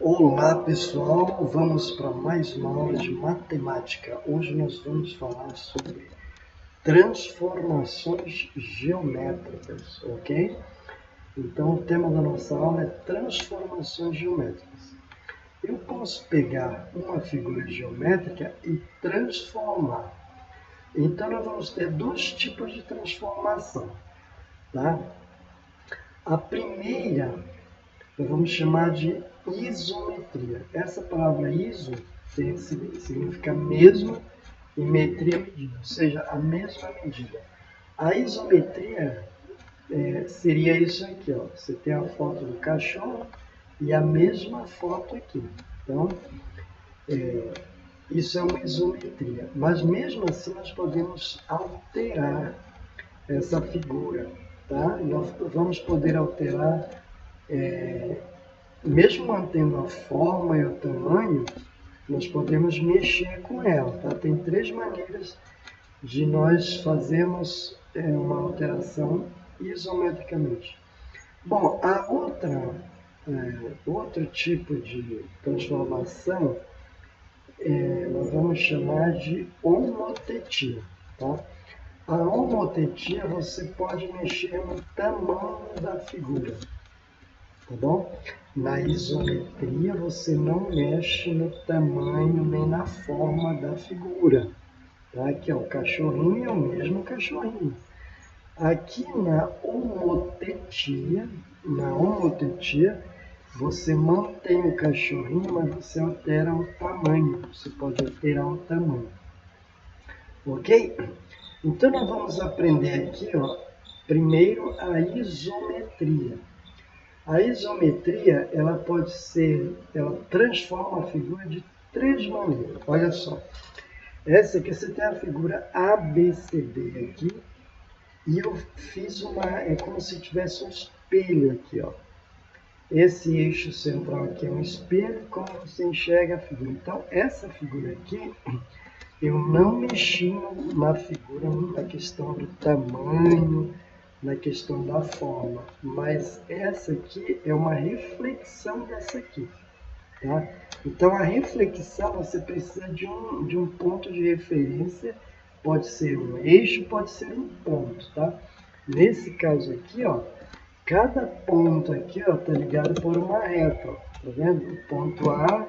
Olá pessoal, vamos para mais uma aula de matemática. Hoje nós vamos falar sobre transformações geométricas, ok? Então o tema da nossa aula é transformações geométricas. Eu posso pegar uma figura geométrica e transformar. Então nós vamos ter dois tipos de transformação, tá? A primeira nós vamos chamar de isometria. Essa palavra iso significa mesmo e metria medida, ou seja, a mesma medida. A isometria seria isso aqui, ó. Você tem a foto do cachorro e a mesma foto aqui. Então, isso é uma isometria. Mas mesmo assim nós podemos alterar essa figura, tá? Nós vamos poder alterar mesmo mantendo a forma e o tamanho, nós podemos mexer com ela, tá? Tem três maneiras de nós fazermos uma alteração isometricamente. Bom, outro tipo de transformação nós vamos chamar de homotetia, tá? A homotetia você pode mexer no tamanho da figura, tá bom? Na isometria você não mexe no tamanho nem na forma da figura. Tá? Aqui ó, o cachorrinho é o mesmo cachorrinho. Aqui na homotetia, você mantém o cachorrinho, mas você altera o tamanho. Você pode alterar o tamanho. Ok? Então nós vamos aprender aqui, ó, primeiro a isometria. A isometria, ela transforma a figura de três maneiras. Olha só, essa aqui você tem a figura ABCD aqui, e eu fiz é como se tivesse um espelho aqui, ó. Esse eixo central aqui é um espelho, como você enxerga a figura. Então, essa figura aqui, eu não mexi na figura, na questão do tamanho, na questão da forma, mas essa aqui é uma reflexão dessa aqui, tá? Então a reflexão você precisa de um ponto de referência, pode ser um eixo, pode ser um ponto, tá? Nesse caso aqui, ó, cada ponto aqui, ó, tá ligado por uma reta, ó, tá vendo? O ponto A,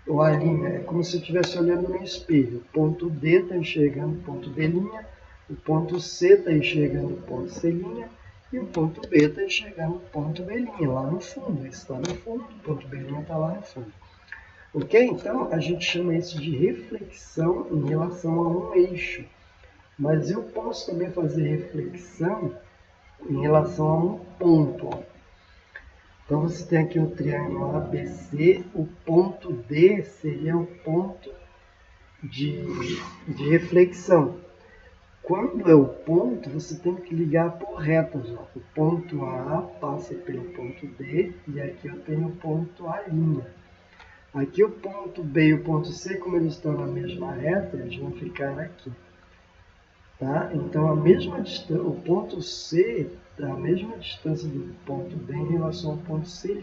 ou a linha, é como se eu estivesse olhando no espelho. O ponto D está enxergando o ponto D', o ponto C está enxergando o ponto C', e o ponto B está enxergando o ponto B', lá no fundo. Esse está no fundo, o ponto B' está lá no fundo. Ok? Então, a gente chama isso de reflexão em relação a um eixo. Mas eu posso também fazer reflexão em relação a um ponto, ó. Então, você tem aqui um triângulo ABC, o ponto D seria o ponto de reflexão. Quando é o ponto, você tem que ligar por retas. Ó. O ponto A passa pelo ponto D e aqui eu tenho o ponto A'. Aqui o ponto B e o ponto C, como eles estão na mesma reta, eles vão ficar aqui. Tá? Então, o ponto C dá a mesma distância do ponto B em relação ao ponto C'.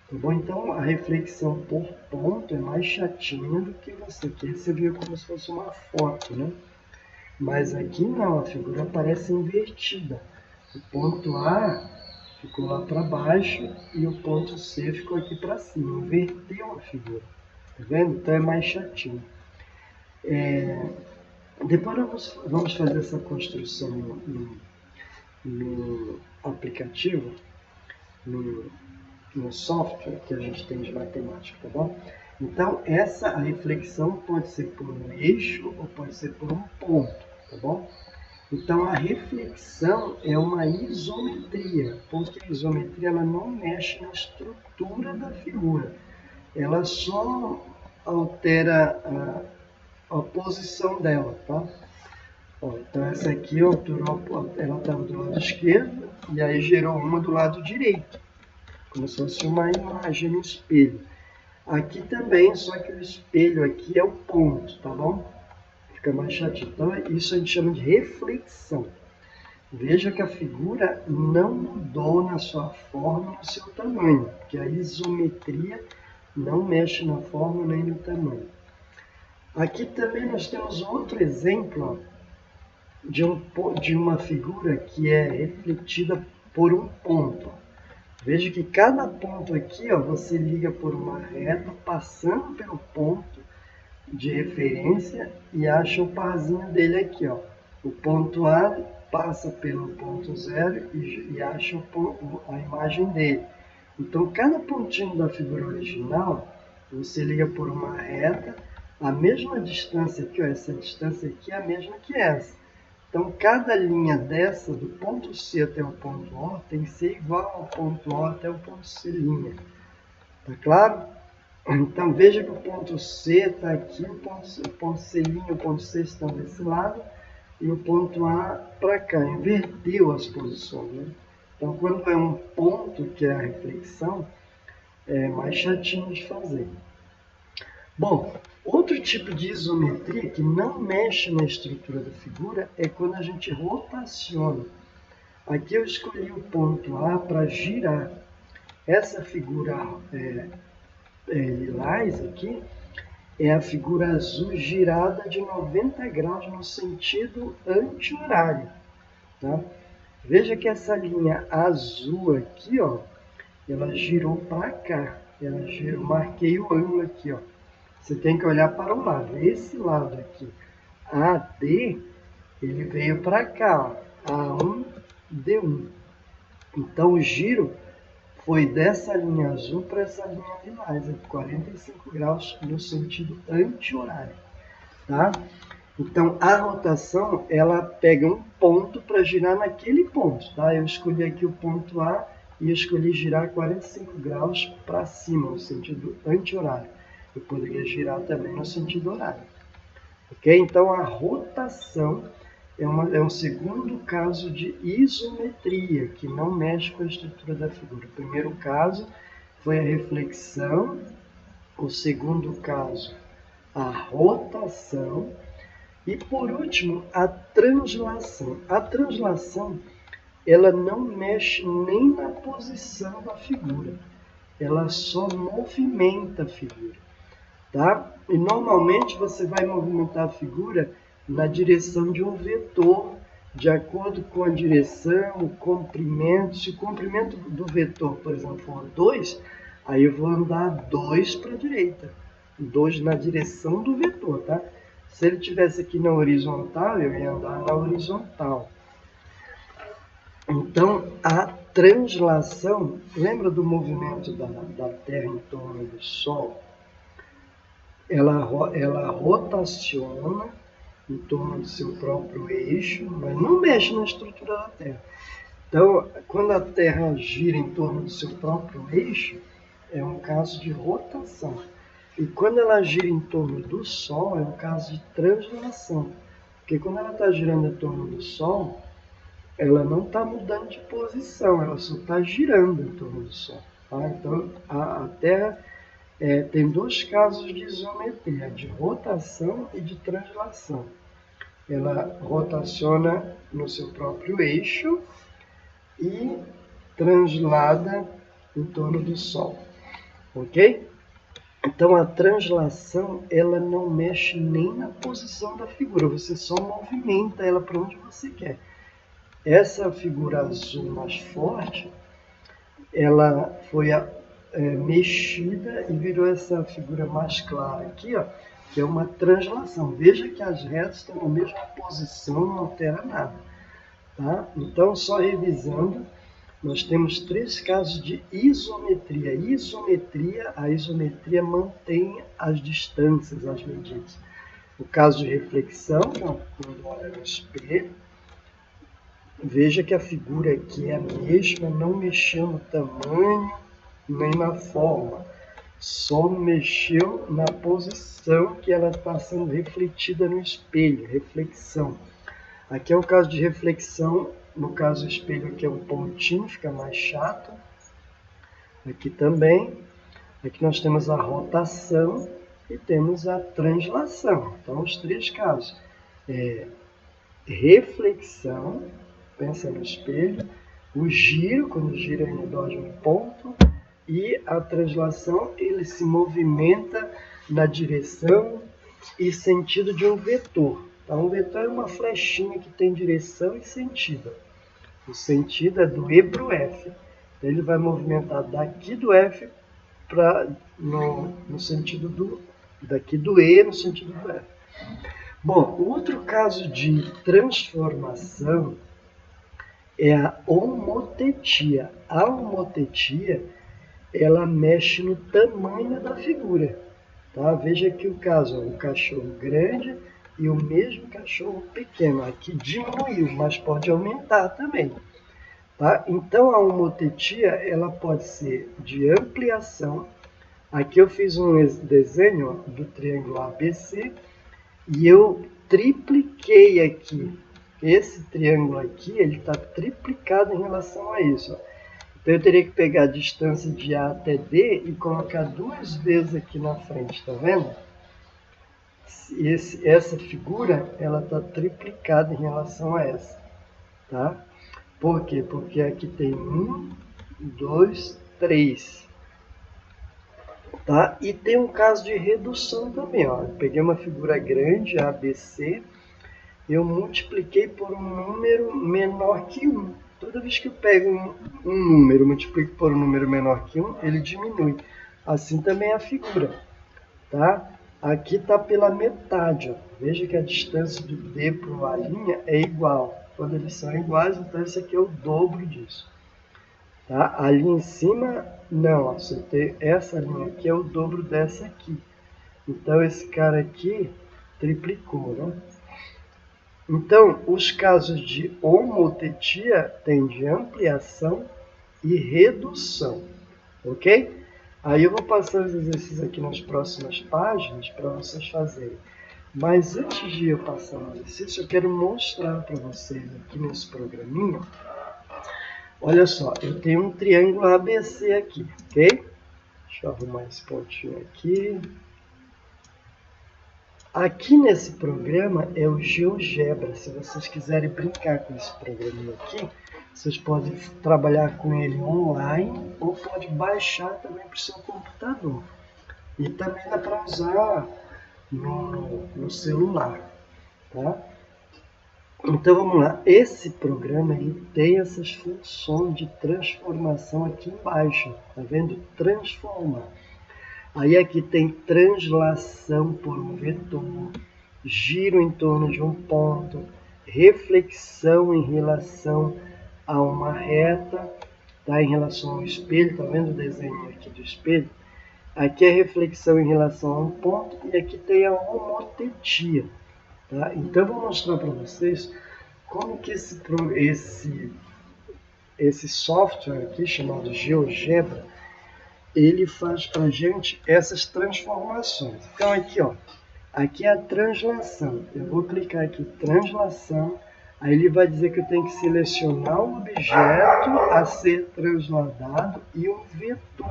Tá bom? Então, a reflexão por ponto é mais chatinha do que você quer. Você viu como se fosse uma foto, né? Mas aqui não, a figura aparece invertida. O ponto A ficou lá para baixo e o ponto C ficou aqui para cima. Inverteu a figura. Tá vendo? Então, é mais chatinho. Depois vamos fazer essa construção no aplicativo, no software que a gente tem de matemática, tá bom? Então, a reflexão pode ser por um eixo ou pode ser por um ponto, tá bom? Então, a reflexão é uma isometria, porque a isometria ela não mexe na estrutura da figura, ela só altera a posição dela, tá? Ó, então essa aqui alterou, ela estava do lado esquerdo e aí gerou uma do lado direito, como se fosse uma imagem no espelho. Aqui também, só que o espelho aqui é o ponto, tá bom? Fica mais chatinho. Então isso a gente chama de reflexão. Veja que a figura não mudou na sua forma e no seu tamanho, porque a isometria não mexe na forma nem no tamanho. Aqui também nós temos outro exemplo de uma figura que é refletida por um ponto. Veja que cada ponto aqui, você liga por uma reta, passando pelo ponto de referência e acha o parzinho dele aqui. O ponto A passa pelo ponto 0 e acha a imagem dele. Então, cada pontinho da figura original, você liga por uma reta, a mesma distância aqui, essa distância aqui é a mesma que essa. Então, cada linha dessa, do ponto C até o ponto O, tem que ser igual ao ponto O até o ponto C'. Tá claro? Então, veja que o ponto C está aqui, o ponto C', o ponto C estão desse lado, e o ponto A para cá. Inverteu as posições, né? Então, quando é um ponto, que é a reflexão, é mais chatinho de fazer. Bom, outro tipo de isometria que não mexe na estrutura da figura é quando a gente rotaciona. Aqui eu escolhi o ponto A para girar. Essa figura lilás aqui é a figura azul girada de 90 graus no sentido anti-horário. Tá? Veja que essa linha azul aqui, ela girou para cá. Eu marquei o ângulo aqui. Você tem que olhar para o lado. Esse lado aqui, AD, ele veio para cá, A1, D1. Então, o giro foi dessa linha azul para essa linha lilás, 45 graus no sentido anti-horário. Tá? Então, a rotação, ela pega um ponto para girar naquele ponto. Tá? Eu escolhi aqui o ponto A e escolhi girar 45 graus para cima, no sentido anti-horário. Eu poderia girar também no sentido horário. Ok? Então, a rotação é um segundo caso de isometria, que não mexe com a estrutura da figura. O primeiro caso foi a reflexão, o segundo caso, a rotação, e por último, a translação. A translação, ela não mexe nem na posição da figura, ela só movimenta a figura. Tá? E normalmente você vai movimentar a figura na direção de um vetor, de acordo com a direção, o comprimento. Se o comprimento do vetor, por exemplo, for 2, aí eu vou andar 2 para a direita, 2 na direção do vetor. Tá? Se ele estivesse aqui na horizontal, eu ia andar na horizontal. Então, a translação, lembra do movimento da Terra em torno do Sol? Ela rotaciona em torno do seu próprio eixo, mas não mexe na estrutura da Terra. Então, quando a Terra gira em torno do seu próprio eixo, é um caso de rotação. E quando ela gira em torno do Sol, é um caso de translação. Porque quando ela está girando em torno do Sol, ela não está mudando de posição, ela só está girando em torno do Sol. Tá? Então, a Terra tem dois casos de isometria, de rotação e de translação. Ela rotaciona no seu próprio eixo e translada em torno do Sol. Ok? Então, a translação, ela não mexe nem na posição da figura, você só movimenta ela para onde você quer. Essa figura azul mais forte, ela foi mexida e virou essa figura mais clara aqui, que é uma translação. Veja que as retas estão na mesma posição, não altera nada. Tá? Então, só revisando, nós temos 3 casos de isometria. A isometria mantém as distâncias, as medidas. O caso de reflexão, quando olha no espelho, veja que a figura aqui é a mesma, não mexeu no tamanho nem na forma, só mexeu na posição que ela está sendo refletida no espelho, reflexão. Aqui é o caso de reflexão, no caso do espelho aqui é um pontinho, fica mais chato. Aqui também, aqui nós temos a rotação e temos a translação. Então, os 3 casos, reflexão, pensa no espelho, o giro, quando gira em redor de um ponto, e a translação, ele se movimenta na direção e sentido de um vetor. Então, um vetor é uma flechinha que tem direção e sentido. O sentido é do E para o F. Então, ele vai movimentar daqui do F no sentido daqui do E no sentido do F. Bom, outro caso de transformação é a homotetia. A homotetia, ela mexe no tamanho da figura. Tá? Veja aqui o caso, um cachorro grande e o mesmo cachorro pequeno. Aqui diminuiu, mas pode aumentar também. Tá? Então, a homotetia, ela pode ser de ampliação. Aqui eu fiz um desenho do triângulo ABC e eu tripliquei aqui. Esse triângulo aqui, ele está triplicado em relação a isso. Então, eu teria que pegar a distância de A até D e colocar 2 vezes aqui na frente, tá vendo? Essa figura, ela está triplicada em relação a essa, tá? Por quê? Porque aqui tem 1, 2, 3. Tá? E tem um caso de redução também. Ó. Eu peguei uma figura grande, ABC, eu multipliquei por um número menor que 1. Toda vez que eu pego um número, multiplico por um número menor que 1, ele diminui. Assim também a figura. Tá? Aqui está pela metade. Ó. Veja que a distância do D para o A' é igual. Quando eles são iguais, então esse aqui é o dobro disso. Tá? Ali em cima, não. Ó, você tem essa linha aqui é o dobro dessa aqui. Então, esse cara aqui triplicou, né? Então, os casos de homotetia têm de ampliação e redução, ok? Aí eu vou passar os exercícios aqui nas próximas páginas para vocês fazerem. Mas antes de eu passar o exercício, eu quero mostrar para vocês aqui nesse programinha. Olha só, eu tenho um triângulo ABC aqui, ok? Deixa eu arrumar esse pontinho aqui. Aqui nesse programa é o GeoGebra. Se vocês quiserem brincar com esse programinha aqui, vocês podem trabalhar com ele online ou pode baixar também para o seu computador. E também dá para usar no celular, tá? Então vamos lá, esse programa ele tem essas funções de transformação aqui embaixo, tá vendo? Transformar. Aí aqui tem translação por um vetor, giro em torno de um ponto, reflexão em relação a uma reta, tá? Em relação ao espelho, tá vendo o desenho aqui do espelho? Aqui é reflexão em relação a um ponto e aqui tem a homotetia. Tá? Então eu vou mostrar para vocês como que esse software aqui chamado GeoGebra, ele faz para a gente essas transformações. Então aqui, ó, aqui é a translação. Eu vou clicar aqui translação, aí ele vai dizer que eu tenho que selecionar o objeto a ser transladado e um vetor.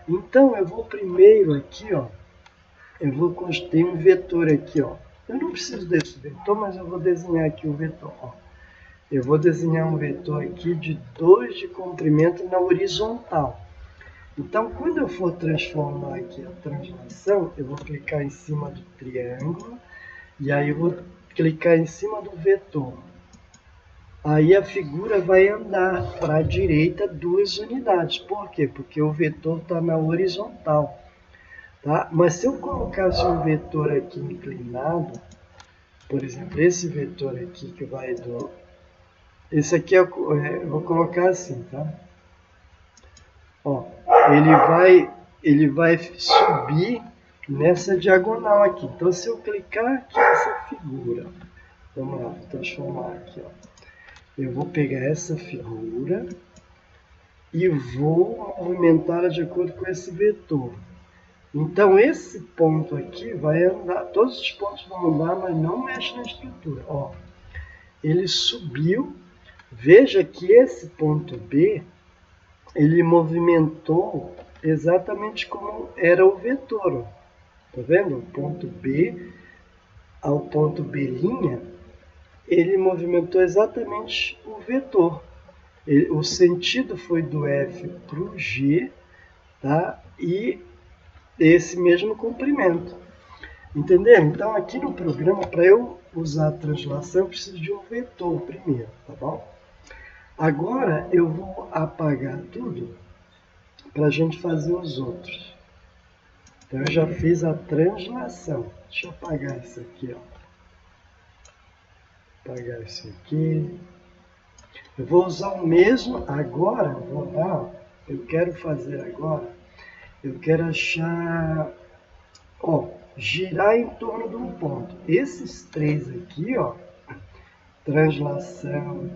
Então eu vou primeiro aqui, ó, eu vou construir um vetor aqui, ó. Eu não preciso desse vetor, mas eu vou desenhar aqui um vetor. Ó. Eu vou desenhar um vetor aqui de 2 de comprimento na horizontal. Então, quando eu for transformar aqui a translação, eu vou clicar em cima do triângulo e aí eu vou clicar em cima do vetor. Aí a figura vai andar para a direita 2 unidades. Por quê? Porque o vetor está na horizontal. Tá? Mas se eu colocasse um vetor aqui inclinado, por exemplo, esse vetor aqui que vai do... Esse aqui eu vou colocar assim, tá? Ó, ele vai subir nessa diagonal aqui. Então, se eu clicar aqui nessa figura, vamos lá, vou transformar aqui, ó. Eu vou pegar essa figura e vou movimentá-la de acordo com esse vetor. Então, esse ponto aqui vai andar, todos os pontos vão andar, mas não mexe na estrutura. Ó, ele subiu, veja que esse ponto B, ele movimentou exatamente como era o vetor. Tá vendo? O ponto B ao ponto B', ele movimentou exatamente o vetor. O sentido foi do F para o G, tá? E esse mesmo comprimento. Entenderam? Então, aqui no programa, para eu usar a translação, eu preciso de um vetor primeiro, tá bom? Agora, eu vou apagar tudo para a gente fazer os outros. Então, eu já fiz a translação. Deixa eu apagar isso aqui, ó. Apagar isso aqui. Eu vou usar o mesmo agora, vou lá, eu quero fazer agora, eu quero achar, ó, girar em torno de um ponto. Esses três aqui, ó, translação,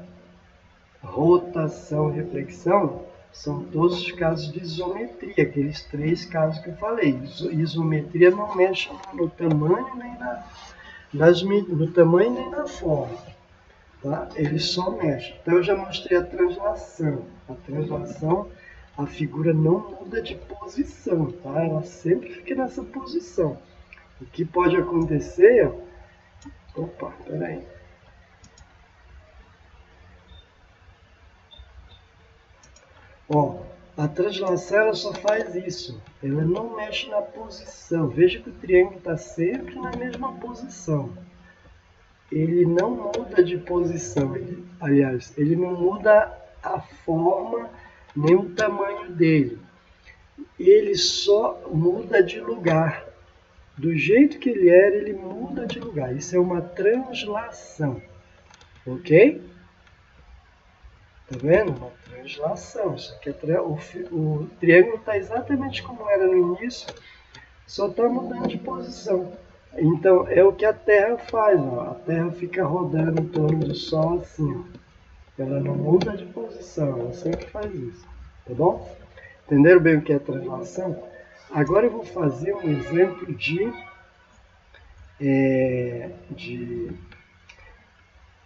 rotação, reflexão, são todos os casos de isometria, aqueles três casos que eu falei. Isometria não mexe no tamanho nem no tamanho nem na forma, tá? Ele só mexe. Então eu já mostrei a translação. A translação, a figura não muda de posição, tá? Ela sempre fica nessa posição. O que pode acontecer, opa, peraí. Ó, a translação ela só faz isso, ela não mexe na posição. Veja que o triângulo está sempre na mesma posição. Ele não muda de posição, aliás, ele não muda a forma nem o tamanho dele. Ele só muda de lugar. Do jeito que ele era, ele muda de lugar. Isso é uma translação, ok? Tá vendo? Uma translação. Isso aqui o triângulo está exatamente como era no início, só está mudando de posição. Então, é o que a Terra faz. Ó. A Terra fica rodando em torno do Sol assim. Ó. Ela não muda de posição, ela sempre faz isso. Tá bom? Entenderam bem o que é translação? Agora eu vou fazer um exemplo de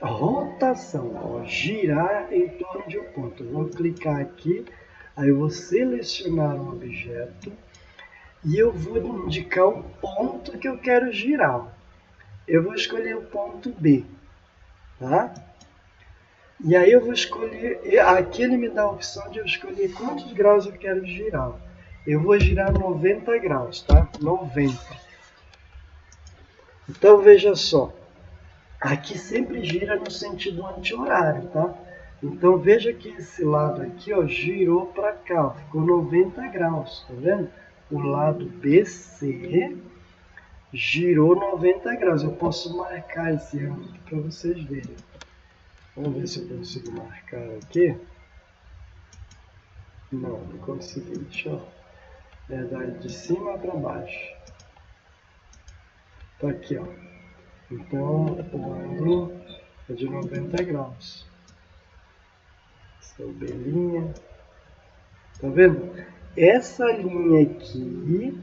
rotação, ó, girar em torno de um ponto. Eu vou clicar aqui, aí eu vou selecionar um objeto e eu vou indicar o ponto que eu quero girar. Eu vou escolher o ponto B, tá? E aí eu vou escolher, aqui ele me dá a opção de eu escolher quantos graus eu quero girar. Eu vou girar 90 graus, tá? 90. Então veja só. Aqui sempre gira no sentido anti-horário, tá? Então veja que esse lado aqui, ó, girou para cá, ó, ficou 90 graus, tá vendo? O lado BC girou 90 graus. Eu posso marcar esse ângulo aqui para vocês verem. Vamos ver se eu consigo marcar aqui. Não consegui. Deixa eu dar de cima para baixo. Tá aqui, ó. Então, o ângulo é de 90 graus. Essa belinha. Tá vendo? Essa linha aqui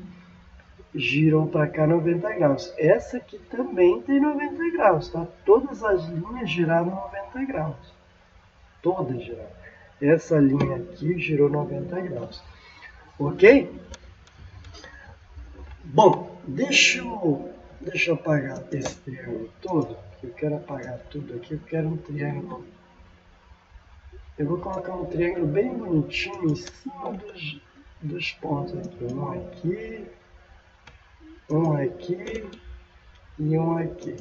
girou para cá 90 graus. Essa aqui também tem 90 graus, tá? Todas as linhas giraram 90 graus. Todas giraram. Essa linha aqui girou 90 graus. Ok? Bom, deixa eu apagar esse triângulo todo. Eu quero apagar tudo aqui. Eu quero um triângulo. Eu vou colocar um triângulo bem bonitinho em cima dos pontos aqui. Um aqui e um aqui.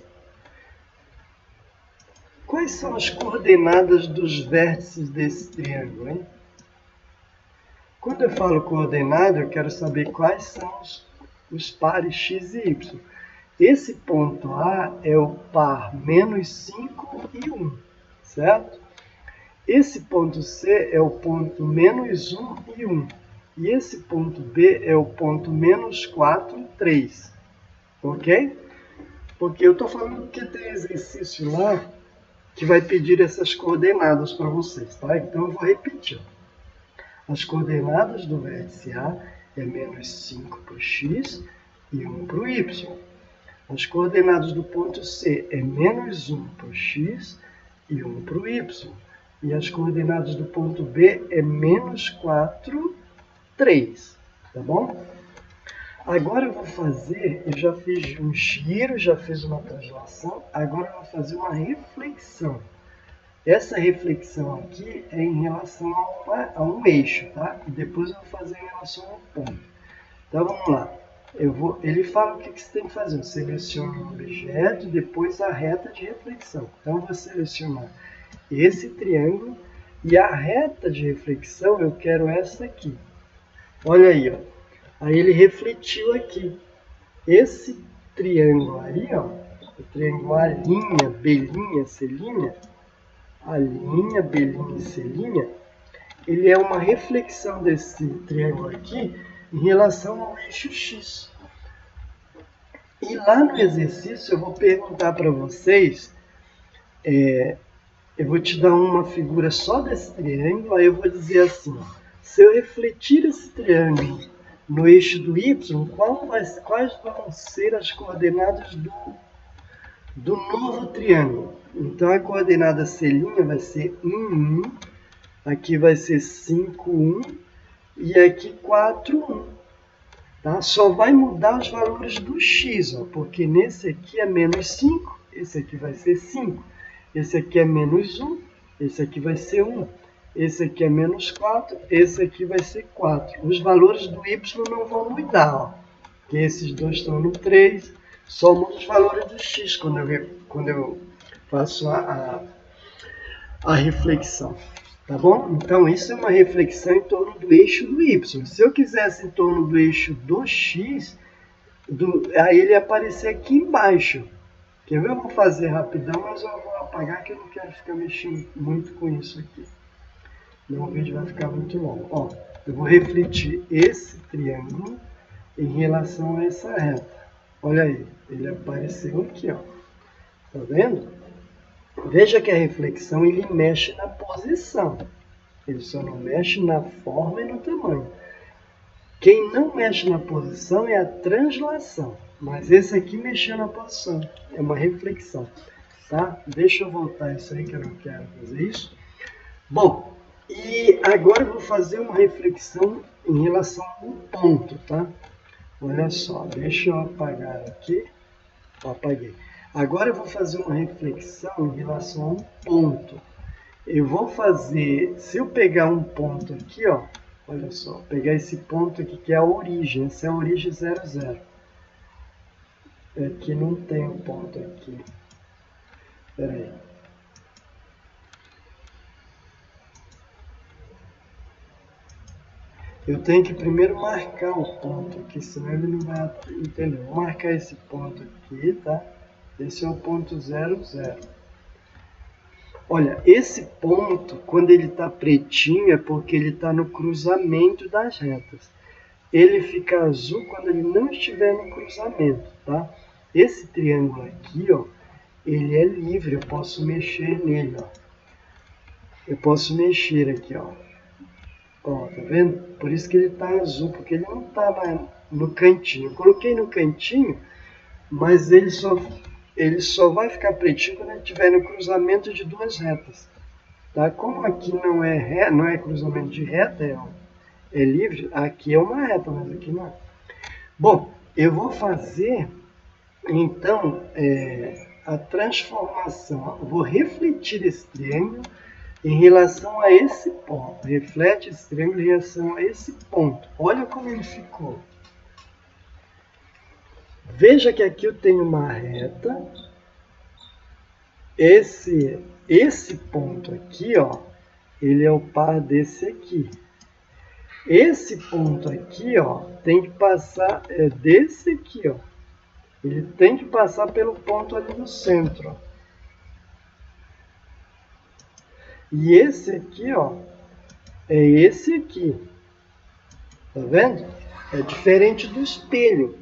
Quais são as coordenadas dos vértices desse triângulo, hein? Quando eu falo coordenada, eu quero saber quais são os pares x e y. Esse ponto A é o par menos 5 e 1, certo? Esse ponto C é o ponto menos 1 e 1. E esse ponto B é o ponto menos 4 e 3. Ok? Porque eu estou falando que tem exercício lá que vai pedir essas coordenadas para vocês, tá? Então eu vou repetir. As coordenadas do vértice A é menos 5 para o x e 1 para o y. As coordenadas do ponto C é menos 1 para o x e 1 para o y. E as coordenadas do ponto B é menos 4, 3. Tá bom? Agora eu vou fazer, eu já fiz um giro, já fiz uma translação, agora eu vou fazer uma reflexão. Essa reflexão aqui é em relação a um eixo, tá? E depois eu vou fazer em relação ao ponto. Então vamos lá. Ele fala o que você tem que fazer. Você seleciona o objeto e depois a reta de reflexão. Então eu vou selecionar esse triângulo e a reta de reflexão eu quero essa aqui. Olha aí, ó. Aí ele refletiu aqui. Esse triângulo aí, ó, o triângulo A', B', C', A', B' e C', ele é uma reflexão desse triângulo aqui em relação ao eixo X. E lá no exercício eu vou perguntar para vocês, eu vou te dar uma figura só desse triângulo, aí eu vou dizer assim, se eu refletir esse triângulo no eixo do Y, quais vão ser as coordenadas do novo triângulo? Então a coordenada C' vai ser 1, 1, aqui vai ser 5, 1 e aqui 4, 1. Tá? Só vai mudar os valores do x, ó, porque nesse aqui é menos 5, esse aqui vai ser 5, esse aqui é menos 1, esse aqui vai ser 1, esse aqui é menos 4, esse aqui vai ser 4. Os valores do y não vão mudar, ó, porque esses dois estão no 3, só muda os valores do x quando eu faço a reflexão. Tá bom? Então, isso é uma reflexão em torno do eixo do y. Se eu quisesse em torno do eixo do x, aí ele ia aparecer aqui embaixo. Quer ver? Eu vou fazer rapidão, mas eu vou apagar que eu não quero ficar mexendo muito com isso aqui. Senão o vídeo vai ficar muito longo. Ó, eu vou refletir esse triângulo em relação a essa reta. Olha aí, ele apareceu aqui, ó. Tá vendo? Veja que a reflexão ele mexe na posição. Ele só não mexe na forma e no tamanho. Quem não mexe na posição é a translação. Mas esse aqui mexeu na posição. É uma reflexão. Tá? Deixa eu voltar isso aí que eu não quero fazer isso. Bom, e agora eu vou fazer uma reflexão em relação ao ponto, tá? Olha só, deixa eu apagar aqui. Apaguei. Agora eu vou fazer uma reflexão em relação a um ponto. Eu vou fazer, se eu pegar um ponto aqui, ó, olha só, pegar esse ponto aqui que é a origem, essa é a origem 0, 0. Aqui não tem um ponto aqui. Espera aí. Eu tenho que primeiro marcar o ponto aqui, senão ele não vai entender. Vou marcar esse ponto aqui, tá? Esse é o ponto 0, 0. Olha, esse ponto, quando ele está pretinho, é porque ele está no cruzamento das retas. Ele fica azul quando ele não estiver no cruzamento, tá? Esse triângulo aqui, ó, ele é livre, eu posso mexer nele, ó. Eu posso mexer aqui, ó. Ó, tá vendo? Por isso que ele está azul, porque ele não está no cantinho. Eu coloquei no cantinho, mas ele só vai ficar pretinho quando ele estiver no cruzamento de duas retas. Tá? Como aqui não é cruzamento de reta, é livre, aqui é uma reta, mas aqui não é. Bom, eu vou fazer, então, a transformação. Eu vou refletir esse triângulo em relação a esse ponto. Reflete esse triângulo em relação a esse ponto. Olha como ele ficou. Veja que aqui eu tenho uma reta. Esse ponto aqui, ó, ele é o par desse aqui. Esse ponto aqui, ó, tem que passar desse aqui, ó. Ele tem que passar pelo ponto ali no centro, ó. E esse aqui, ó, é esse aqui. Tá vendo? É diferente do espelho.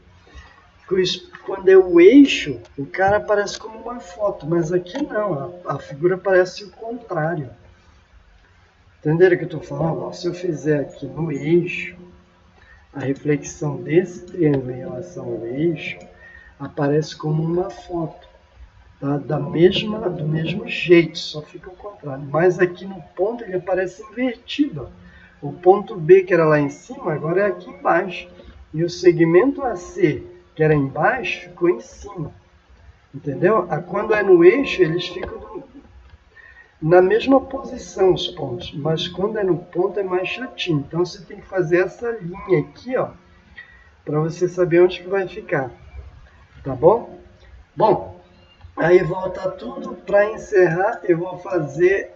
Quando é o eixo, o cara aparece como uma foto, mas aqui não, a figura parece o contrário. Entenderam o que eu estou falando? Se eu fizer aqui no eixo, a reflexão desse triângulo em relação ao eixo, aparece como uma foto. Tá? Do mesmo jeito, só fica o contrário. Mas aqui no ponto ele aparece invertido. Ó. O ponto B, que era lá em cima, agora é aqui embaixo. e o segmento AC, que era embaixo, ficou em cima. Entendeu? Quando é no eixo, eles ficam na mesma posição, os pontos. Mas quando é no ponto, é mais chatinho. Então, você tem que fazer essa linha aqui, ó, para você saber onde que vai ficar. Tá bom? Bom, aí volta tudo. Para encerrar, eu vou fazer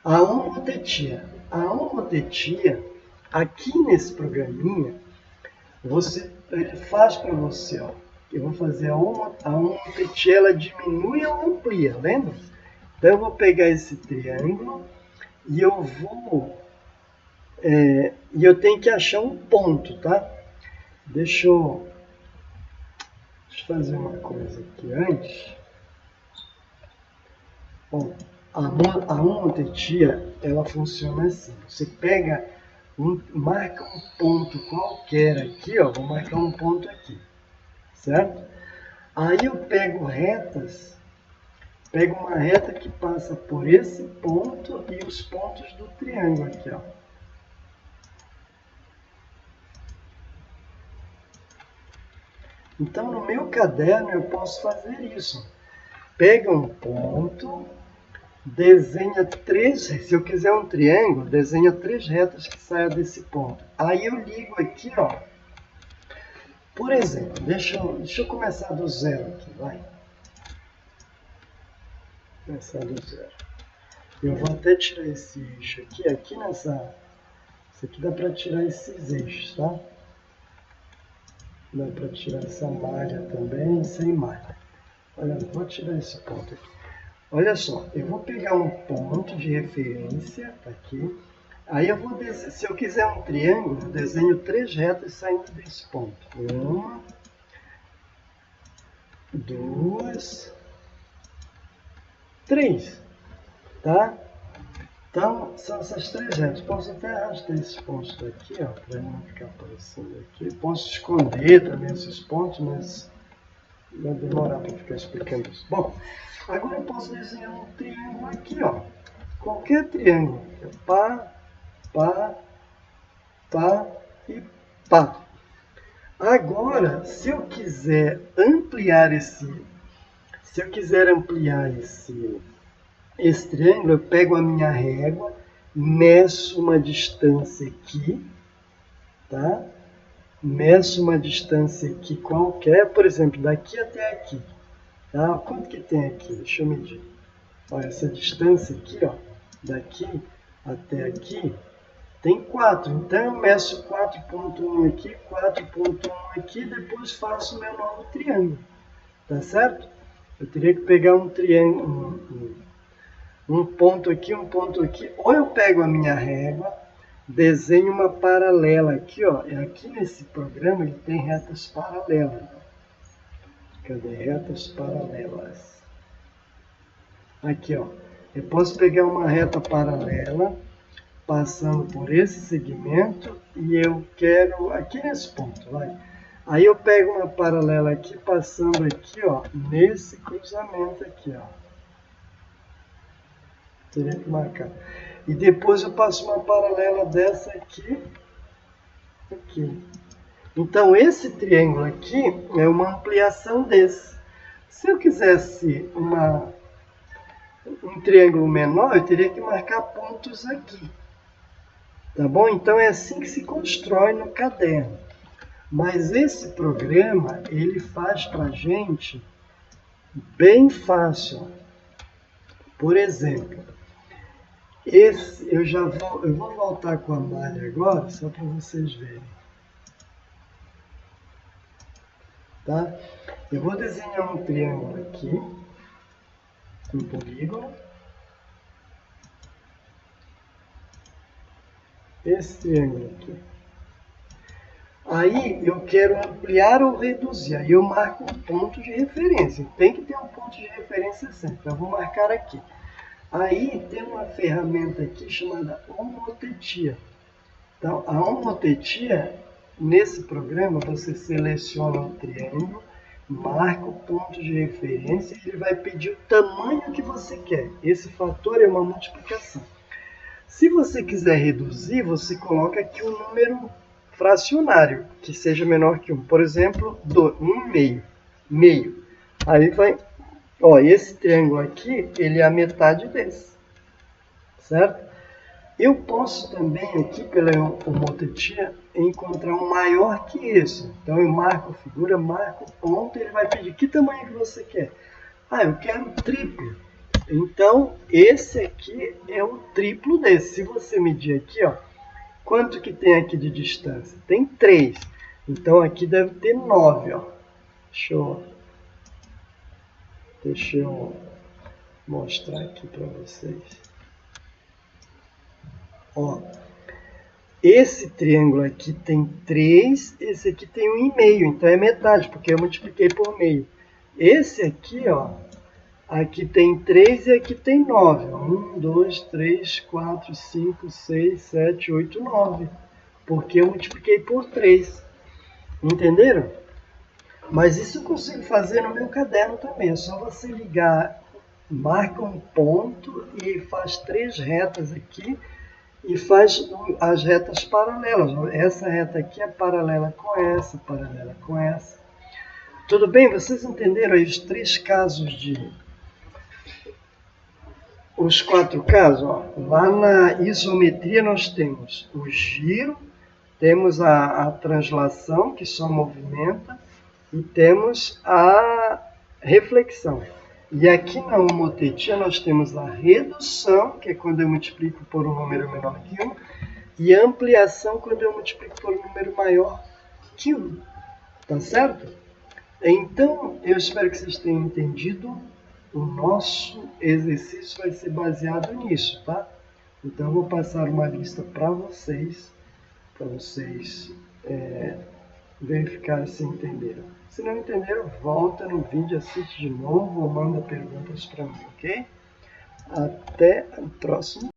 a homotetia. A homotetia, aqui nesse programinha, ele faz para você, ó. Eu vou fazer a homotetia, ela diminui ou amplia, lembra? Então eu vou pegar esse triângulo e eu tenho que achar um ponto, tá? Deixa eu fazer uma coisa aqui antes. Bom, a homotetia, ela funciona assim. Você pega, marca um ponto qualquer aqui, ó. Vou marcar um ponto aqui, certo? Aí eu pego uma reta que passa por esse ponto e os pontos do triângulo aqui, ó. Então, no meu caderno, eu posso fazer isso. Pega um ponto, desenha se eu quiser um triângulo, desenha 3 retas que saiam desse ponto. Aí eu ligo aqui, ó. Por exemplo, deixa eu começar do zero aqui, vai. Começar do zero. Eu vou até tirar esse eixo aqui. Isso aqui dá para tirar esses eixos, tá? Dá para tirar essa malha também, sem malha. Olha, vou tirar esse ponto aqui. Olha só, eu vou pegar um ponto de referência aqui. Aí eu vou desenhar, se eu quiser um triângulo, eu desenho 3 retas saindo desse ponto. 1, 2, 3. Tá? Então, são essas 3 retas. Posso até arrastar esses pontos daqui, ó, para não ficar aparecendo aqui. Posso esconder também esses pontos, mas vai demorar para ficar explicando isso. Bom, agora eu posso desenhar um triângulo aqui, ó. Qualquer triângulo. Pá, pá, pá e pá. Agora, se eu quiser ampliar esse triângulo, eu pego a minha régua, meço uma distância aqui, tá? Meço uma distância aqui qualquer, por exemplo, daqui até aqui. Tá? Quanto que tem aqui? Deixa eu medir. Olha, essa distância aqui, ó, daqui até aqui, tem 4. Então eu meço 4.1 aqui, 4.1 aqui, depois faço o meu novo triângulo. Tá certo? Eu teria que pegar um triângulo, um ponto aqui, um ponto aqui. Ou eu pego a minha régua, desenho uma paralela aqui, ó. Aqui nesse programa ele tem retas paralelas. Cadê? Retas paralelas. Aqui, ó. Eu posso pegar uma reta paralela, passando por esse segmento, e eu quero, aqui nesse ponto, vai. Aí eu pego uma paralela aqui, passando aqui, ó, nesse cruzamento aqui, ó. Teria que marcar. E depois eu passo uma paralela dessa aqui, aqui. Então, esse triângulo aqui é uma ampliação desse. Se eu quisesse um triângulo menor, eu teria que marcar pontos aqui. Tá bom? Então, é assim que se constrói no caderno. Mas esse programa, ele faz para a gente bem fácil. Por exemplo, eu vou voltar com a malha agora, só para vocês verem. Tá? Eu vou desenhar um triângulo aqui, um polígono. Esse triângulo aqui. Aí eu quero ampliar ou reduzir. Aí eu marco um ponto de referência. Tem que ter um ponto de referência sempre. Então eu vou marcar aqui. Aí tem uma ferramenta aqui chamada homotetia. Então a homotetia, nesse programa, você seleciona um triângulo, marca o ponto de referência e ele vai pedir o tamanho que você quer. Esse fator é uma multiplicação. Se você quiser reduzir, você coloca aqui o número fracionário que seja menor que 1. Por exemplo, 1 meio. Aí vai, ó, esse triângulo aqui, ele é a metade desse, certo? Eu posso também aqui, pela homotetia, encontrar um maior que esse. Então eu marco a figura, marco o ponto, ele vai pedir que tamanho que você quer. Ah, eu quero triplo. Então esse aqui é o triplo desse. Se você medir aqui, ó, quanto que tem aqui de distância? Tem 3. Então aqui deve ter 9, ó. Deixa eu mostrar aqui para vocês. Ó, esse triângulo aqui tem 3, esse aqui tem 1,5, então é metade, porque eu multipliquei por meio. Esse aqui, ó, aqui tem 3 e aqui tem 9. 1, 2, 3, 4, 5, 6, 7, 8, 9. Porque eu multipliquei por 3. Entenderam? Mas isso eu consigo fazer no meu caderno também. É só você ligar, marca um ponto e faz 3 retas aqui e faz as retas paralelas. Essa reta aqui é paralela com essa, paralela com essa. Tudo bem? Vocês entenderam aí os 3 casos os 4 casos? Ó. Lá na isometria nós temos o giro, temos a translação, que só movimenta, e temos a reflexão. E aqui na homotetia nós temos a redução, que é quando eu multiplico por um número menor que 1, e a ampliação quando eu multiplico por um número maior que 1. Tá certo? Então, eu espero que vocês tenham entendido. O nosso exercício vai ser baseado nisso, tá? Então, eu vou passar uma lista para vocês verificar se entenderam. Se não entenderam, volta no vídeo, assiste de novo ou manda perguntas para mim, ok? Até o próximo.